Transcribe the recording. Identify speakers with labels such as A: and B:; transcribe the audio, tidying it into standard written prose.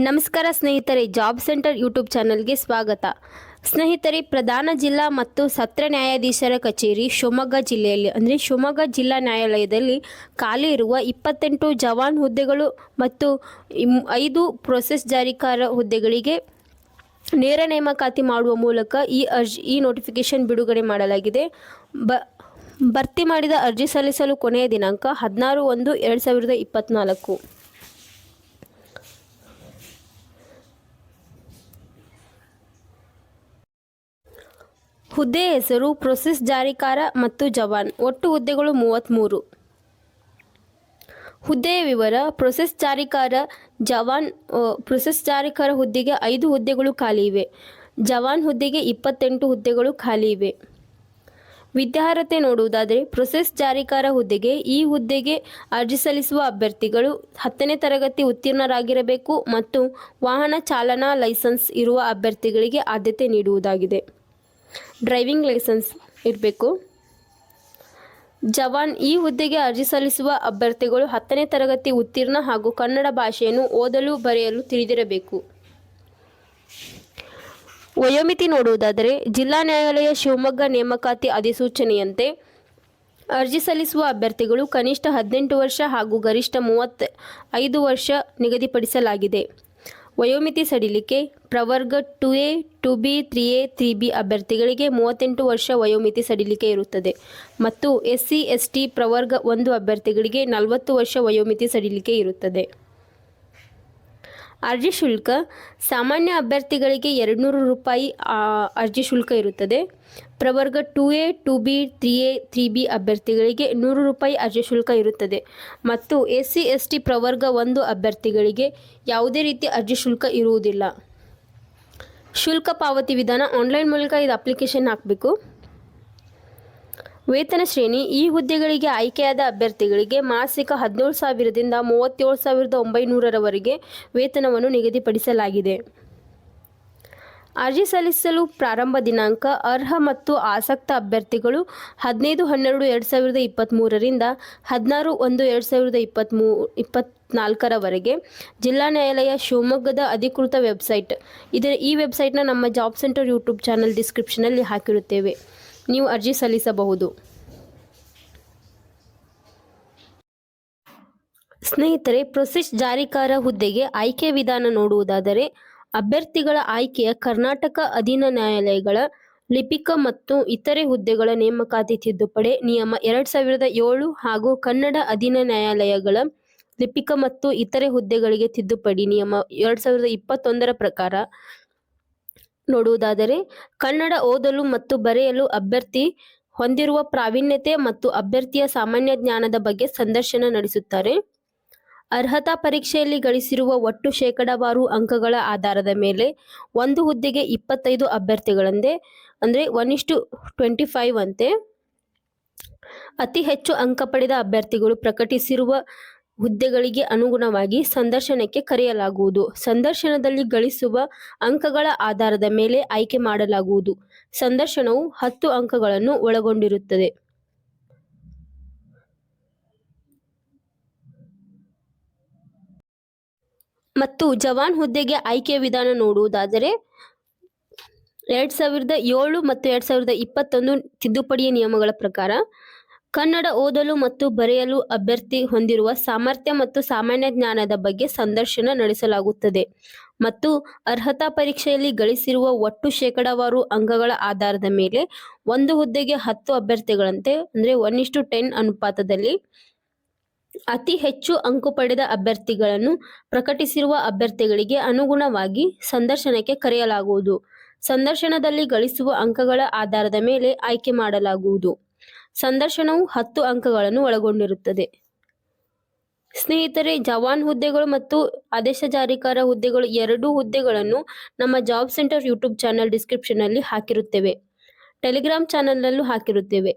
A: ನಮಸ್ಕಾರ ಸ್ನೇಹಿತರೆ, job centre YouTube ಚಾನಲ್ಗೆ ಸ್ವಾಗತ. ಸ್ನೇಹಿತರೆ, ಪ್ರಧಾನ ಜಿಲ್ಲಾ ಮತ್ತು ಸತ್ರ ನ್ಯಾಯಾಧೀಶರ ಕಚೇರಿ ಶಿವಮೊಗ್ಗ ಜಿಲ್ಲೆಯಲ್ಲಿ ಅಂದರೆ ಶಿವಮೊಗ್ಗ ಜಿಲ್ಲಾ ನ್ಯಾಯಾಲಯದಲ್ಲಿ ಖಾಲಿ ಇರುವ 28 ಜವಾನ್ ಹುದ್ದೆಗಳು ಮತ್ತು 5 ಪ್ರೊಸೆಸ್ ಜಾರಿಕಾರ ಹುದ್ದೆಗಳಿಗೆ ನೇರ ನೇಮಕಾತಿ ಮಾಡುವ ಮೂಲಕ ಈ ನೋಟಿಫಿಕೇಶನ್ ಬಿಡುಗಡೆ ಮಾಡಲಾಗಿದೆ. ಭರ್ತಿ ಮಾಡಿದ ಅರ್ಜಿ ಸಲ್ಲಿಸಲು ಕೊನೆಯ ದಿನಾಂಕ 16/1/2024. ಹುದ್ದೆ ಹೆಸರು ಪ್ರೊಸೆಸ್ ಜಾರಿಕಾರ ಮತ್ತು ಜವಾನ್. ಒಟ್ಟು ಹುದ್ದೆಗಳು 33. ಹುದ್ದೆಯ ವಿವರ: ಪ್ರೊಸೆಸ್ ಜಾರಿಕಾರ ಹುದ್ದೆಗೆ 5 ಹುದ್ದೆಗಳು ಖಾಲಿ ಇವೆ. ಜವಾನ್ ಹುದ್ದೆಗೆ 28 ಹುದ್ದೆಗಳು ಖಾಲಿ ಇವೆ. ವಿದ್ಯಾರ್ಹತೆ ನೋಡುವುದಾದರೆ, ಪ್ರೊಸೆಸ್ ಜಾರಿಕಾರ ಹುದ್ದೆಗೆ ಈ ಹುದ್ದೆಗೆ ಅರ್ಜಿ ಸಲ್ಲಿಸುವ ಅಭ್ಯರ್ಥಿಗಳು 10ನೇ ತರಗತಿ ಉತ್ತೀರ್ಣರಾಗಿರಬೇಕು ಮತ್ತು ವಾಹನ ಚಾಲನಾ ಲೈಸೆನ್ಸ್ ಇರುವ ಅಭ್ಯರ್ಥಿಗಳಿಗೆ ಆದ್ಯತೆ ನೀಡುವುದಾಗಿದೆ. ಡ್ರೈವಿಂಗ್ ಲೈಸೆನ್ಸ್ ಇರಬೇಕು. ಜವಾನ್ ಈ ಹುದ್ದೆಗೆ ಅರ್ಜಿ ಸಲ್ಲಿಸುವ ಅಭ್ಯರ್ಥಿಗಳು 10ನೇ ತರಗತಿ ಉತ್ತೀರ್ಣ ಹಾಗೂ ಕನ್ನಡ ಭಾಷೆಯನ್ನು ಓದಲು ಬರೆಯಲು ತಿಳಿದಿರಬೇಕು. ವಯೋಮಿತಿ ನೋಡುವುದಾದರೆ, ಜಿಲ್ಲಾ ನ್ಯಾಯಾಲಯ ಶಿವಮೊಗ್ಗ ನೇಮಕಾತಿ ಅಧಿಸೂಚನೆಯಂತೆ ಅರ್ಜಿ ಸಲ್ಲಿಸುವ ಅಭ್ಯರ್ಥಿಗಳು ಕನಿಷ್ಠ 18 ವರ್ಷ ಹಾಗೂ ಗರಿಷ್ಠ 35 ವರ್ಷ ನಿಗದಿಪಡಿಸಲಾಗಿದೆ. ವಯೋಮಿತಿ ಸಡಿಲಿಕೆ: ಪ್ರವರ್ಗ 2A, 2B, 3A, 3B ಅಭ್ಯರ್ಥಿಗಳಿಗೆ 38 ವರ್ಷ ವಯೋಮಿತಿ ಸಡಿಲಿಕೆ ಇರುತ್ತದೆ ಮತ್ತು SC, ST ಪ್ರವರ್ಗ 1 ಅಭ್ಯರ್ಥಿಗಳಿಗೆ 40 ವರ್ಷ ವಯೋಮಿತಿ ಸಡಿಲಿಕೆ ಇರುತ್ತದೆ. ಅರ್ಜಿ ಶುಲ್ಕ: ಸಾಮಾನ್ಯ ಅಭ್ಯರ್ಥಿಗಳಿಗೆ 200 ರೂಪಾಯಿ ಅರ್ಜಿ ಶುಲ್ಕ ಇರುತ್ತದೆ. ಪ್ರವರ್ಗ 2A, 2B, 3A, 3B ಅಭ್ಯರ್ಥಿಗಳಿಗೆ 100 ರೂಪಾಯಿ ಅರ್ಜಿ ಶುಲ್ಕ ಇರುತ್ತದೆ ಮತ್ತು SC, ST ಪ್ರವರ್ಗ 1 ಅಭ್ಯರ್ಥಿಗಳಿಗೆ ಯಾವುದೇ ರೀತಿ ಅರ್ಜಿ ಶುಲ್ಕ ಇರುವುದಿಲ್ಲ. ಶುಲ್ಕ ಪಾವತಿ ವಿಧಾನ: ಆನ್ಲೈನ್ ಮೂಲಕ ಇದು ಅಪ್ಲಿಕೇಶನ್ ಹಾಕಬೇಕು. ವೇತನ ಶ್ರೇಣಿ: ಈ ಹುದ್ದೆಗಳಿಗೆ ಆಯ್ಕೆಯಾದ ಅಭ್ಯರ್ಥಿಗಳಿಗೆ ಮಾಸಿಕ 17,000ದಿಂದ 37,900ರವರೆಗೆ ವೇತನವನ್ನು ನಿಗದಿಪಡಿಸಲಾಗಿದೆ. ಅರ್ಜಿ ಸಲ್ಲಿಸಲು ಪ್ರಾರಂಭ ದಿನಾಂಕ: ಅರ್ಹ ಮತ್ತು ಆಸಕ್ತ ಅಭ್ಯರ್ಥಿಗಳು 15/12/2023ರಿಂದ 16/1/2024ರವರೆಗೆ ಜಿಲ್ಲಾ ನ್ಯಾಯಾಲಯ ಶಿವಮೊಗ್ಗದ ಅಧಿಕೃತ ವೆಬ್ಸೈಟ್ ಈ ವೆಬ್ಸೈಟ್ನ ನಮ್ಮ ಜಾಬ್ ಸೆಂಟರ್ ಯೂಟ್ಯೂಬ್ ಚಾನಲ್ ಡಿಸ್ಕ್ರಿಪ್ಷನಲ್ಲಿ ಹಾಕಿರುತ್ತೇವೆ. ನೀವು ಅರ್ಜಿ ಸಲ್ಲಿಸಬಹುದು. ಸ್ನೇಹಿತರೆ, ಪ್ರೊಸೆಸ್ ಜಾರಿಕಾರ ಹುದ್ದೆಗೆ ಆಯ್ಕೆ ವಿಧಾನ ನೋಡುವುದಾದರೆ, ಅಭ್ಯರ್ಥಿಗಳ ಆಯ್ಕೆಯ ಕರ್ನಾಟಕ ಅಧೀನ ನ್ಯಾಯಾಲಯಗಳ ಲಿಪಿಕ ಮತ್ತು ಇತರೆ ಹುದ್ದೆಗಳ ನೇಮಕಾತಿ ತಿದ್ದುಪಡಿ ನಿಯಮ 2007 ಹಾಗೂ ಕನ್ನಡ ಅಧೀನ ನ್ಯಾಯಾಲಯಗಳ ಲಿಪಿಕ ಮತ್ತು ಇತರೆ ಹುದ್ದೆಗಳಿಗೆ ತಿದ್ದುಪಡಿ ನಿಯಮ 2021ರ ಪ್ರಕಾರ ನೋಡುವುದಾದರೆ, ಕನ್ನಡ ಓದಲು ಮತ್ತು ಬರೆಯಲು ಅಭ್ಯರ್ಥಿ ಹೊಂದಿರುವ ಪ್ರಾವೀಣ್ಯತೆ ಮತ್ತು ಅಭ್ಯರ್ಥಿಯ ಸಾಮಾನ್ಯ ಜ್ಞಾನದ ಬಗ್ಗೆ ಸಂದರ್ಶನ ನಡೆಸುತ್ತಾರೆ. ಅರ್ಹತಾ ಪರೀಕ್ಷೆಯಲ್ಲಿ ಗಳಿಸಿರುವ ಒಟ್ಟು ಶೇಕಡಾವಾರು ಅಂಕಗಳ ಆಧಾರದ ಮೇಲೆ ಒಂದು ಹುದ್ದೆಗೆ 25 ಅಭ್ಯರ್ಥಿಗಳಂತೆ ಅಂದರೆ 1:25 ಅಂತೆ ಅತಿ ಹೆಚ್ಚು ಅಂಕ ಪಡೆದ ಅಭ್ಯರ್ಥಿಗಳು ಪ್ರಕಟಿಸಿರುವ ಹುದ್ದೆಗಳಿಗೆ ಅನುಗುಣವಾಗಿ ಸಂದರ್ಶನಕ್ಕೆ ಕರೆಯಲಾಗುವುದು. ಸಂದರ್ಶನದಲ್ಲಿ ಗಳಿಸುವ ಅಂಕಗಳ ಆಧಾರದ ಮೇಲೆ ಆಯ್ಕೆ ಮಾಡಲಾಗುವುದು. ಸಂದರ್ಶನವು 10 ಅಂಕಗಳನ್ನು ಒಳಗೊಂಡಿರುತ್ತದೆ. ಮತ್ತು ಜವಾನ್ ಹುದ್ದೆಗೆ ಆಯ್ಕೆ ವಿಧಾನ ನೋಡುವುದಾದರೆ, 2007 ಮತ್ತು 2021 ತಿದ್ದುಪಡಿಯ ನಿಯಮಗಳ ಪ್ರಕಾರ ಕನ್ನಡ ಓದಲು ಮತ್ತು ಬರೆಯಲು ಅಭ್ಯರ್ಥಿ ಹೊಂದಿರುವ ಸಾಮರ್ಥ್ಯ ಮತ್ತು ಸಾಮಾನ್ಯ ಜ್ಞಾನದ ಬಗ್ಗೆ ಸಂದರ್ಶನ ನಡೆಸಲಾಗುತ್ತದೆ ಮತ್ತು ಅರ್ಹತಾ ಪರೀಕ್ಷೆಯಲ್ಲಿ ಗಳಿಸಿರುವ ಒಟ್ಟು ಶೇಕಡಾವಾರು ಅಂಕಗಳ ಆಧಾರದ ಮೇಲೆ ಒಂದು ಹುದ್ದೆಗೆ 10 ಅಭ್ಯರ್ಥಿಗಳಂತೆ ಅಂದರೆ 1:10 ಅನುಪಾತದಲ್ಲಿ ಅತಿ ಹೆಚ್ಚು ಅಂಕ ಪಡೆದ ಅಭ್ಯರ್ಥಿಗಳನ್ನು ಪ್ರಕಟಿಸಿರುವ ಅಭ್ಯರ್ಥಿಗಳಿಗೆ ಅನುಗುಣವಾಗಿ ಸಂದರ್ಶನಕ್ಕೆ ಕರೆಯಲಾಗುವುದು. ಸಂದರ್ಶನದಲ್ಲಿ ಗಳಿಸುವ ಅಂಕಗಳ ಆಧಾರದ ಮೇಲೆ ಆಯ್ಕೆ ಮಾಡಲಾಗುವುದು. ಸಂದರ್ಶನವು 10 ಅಂಕಗಳನ್ನು ಒಳಗೊಂಡಿರುತ್ತದೆ. ಸ್ನೇಹಿತರೆ, ಜವಾನ್ ಹುದ್ದೆಗಳು ಮತ್ತು ಆದೇಶ ಜಾರಿಕಾರ ಹುದ್ದೆಗಳು ಎರಡೂ ಹುದ್ದೆಗಳನ್ನು ನಮ್ಮ ಜಾಬ್ ಸೆಂಟರ್ ಯೂಟ್ಯೂಬ್ ಚಾನಲ್ ಡಿಸ್ಕ್ರಿಪ್ಷನ್ನಲ್ಲಿ ಹಾಕಿರುತ್ತೇವೆ. ಟೆಲಿಗ್ರಾಮ್ ಚಾನಲ್ನಲ್ಲೂ ಹಾಕಿರುತ್ತೇವೆ.